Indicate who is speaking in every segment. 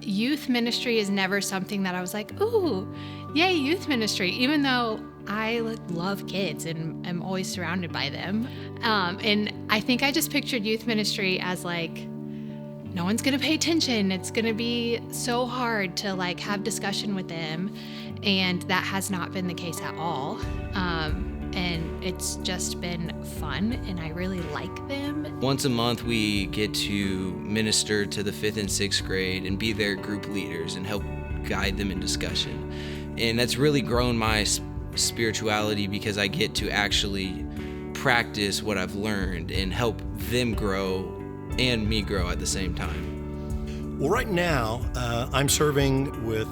Speaker 1: youth ministry is never something that I was like, ooh, yay, youth ministry, even though I love kids and am always surrounded by them. And I think I just pictured youth ministry as like, no one's going to pay attention. It's going to be so hard to like have discussion with them. And that has not been the case at all. And it's just been fun, and I really like them.
Speaker 2: Once a month, we get to minister to the 5th and 6th grade and be their group leaders and help guide them in discussion. And that's really grown my spirituality because I get to actually practice what I've learned and help them grow and me grow at the same time.
Speaker 3: Well, right now, I'm serving with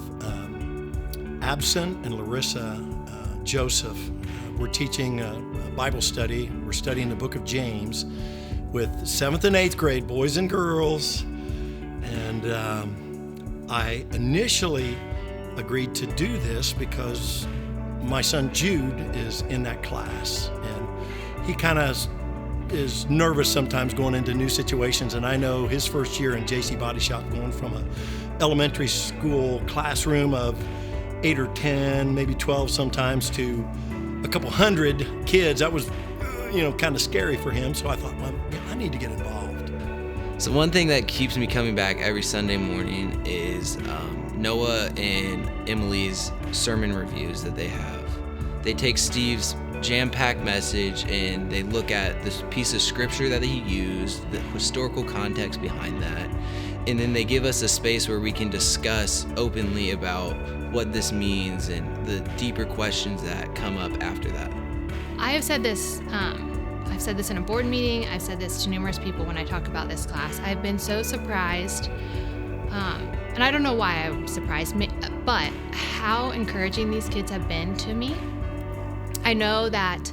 Speaker 3: Absent and Larissa Joseph. We're teaching a Bible study. We're studying the book of James with 7th and 8th grade boys and girls. And I initially agreed to do this because my son Jude is in that class. And he kind of is nervous sometimes going into new situations. And I know his first year in JC Body Shop, going from an elementary school classroom of 8 or 10, maybe 12 sometimes, to a couple hundred kids, that was, kind of scary for him. So I thought, well, I need to get involved.
Speaker 2: So one thing that keeps me coming back every Sunday morning is Noah and Emily's sermon reviews that they have. They take Steve's jam-packed message and they look at this piece of scripture that he used, the historical context behind that, and then they give us a space where we can discuss openly about what this means and the deeper questions that come up after that.
Speaker 1: I have said this, in a board meeting, I've said this to numerous people when I talk about this class. I've been so surprised, and I don't know why I'm surprised, but how encouraging these kids have been to me. I know that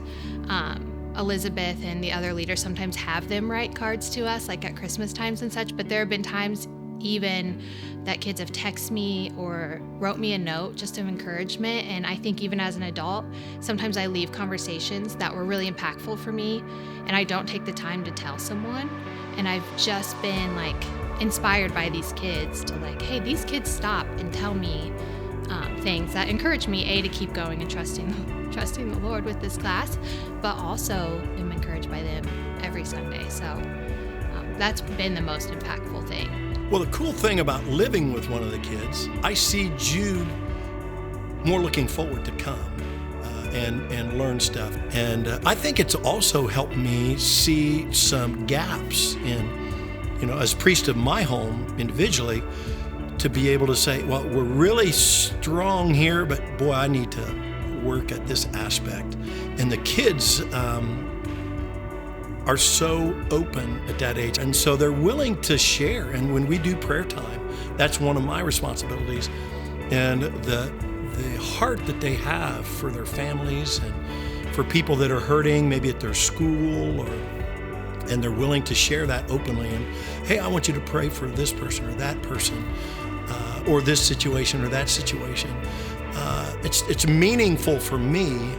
Speaker 1: Elizabeth and the other leaders sometimes have them write cards to us, like at Christmas times and such, but there have been times even that kids have texted me or wrote me a note just of encouragement. And I think even as an adult, sometimes I leave conversations that were really impactful for me and I don't take the time to tell someone. And I've just been like inspired by these kids to like, hey, these kids stop and tell me things that encourage me, to keep going and trusting the Lord with this class, but also am encouraged by them every Sunday. So that's been the most impactful thing.
Speaker 3: Well, the cool thing about living with one of the kids, I see Jude more looking forward to come and learn stuff. And I think it's also helped me see some gaps in, as priest of my home individually, to be able to say, well, we're really strong here, but boy, I need to work at this aspect. And the kids are so open at that age. And so they're willing to share. And when we do prayer time, that's one of my responsibilities. And the heart that they have for their families and for people that are hurting, maybe at their school, and they're willing to share that openly. And hey, I want you to pray for this person or that person, or this situation or that situation. It's meaningful for me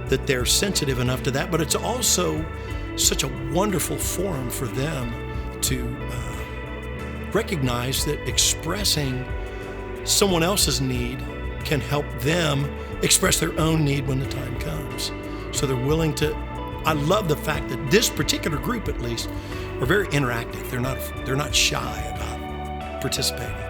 Speaker 3: that they're sensitive enough to that, but it's also such a wonderful forum for them to recognize that expressing someone else's need can help them express their own need when the time comes. So they're willing to. I love the fact that this particular group, at least, are very interactive. They're not shy about participating.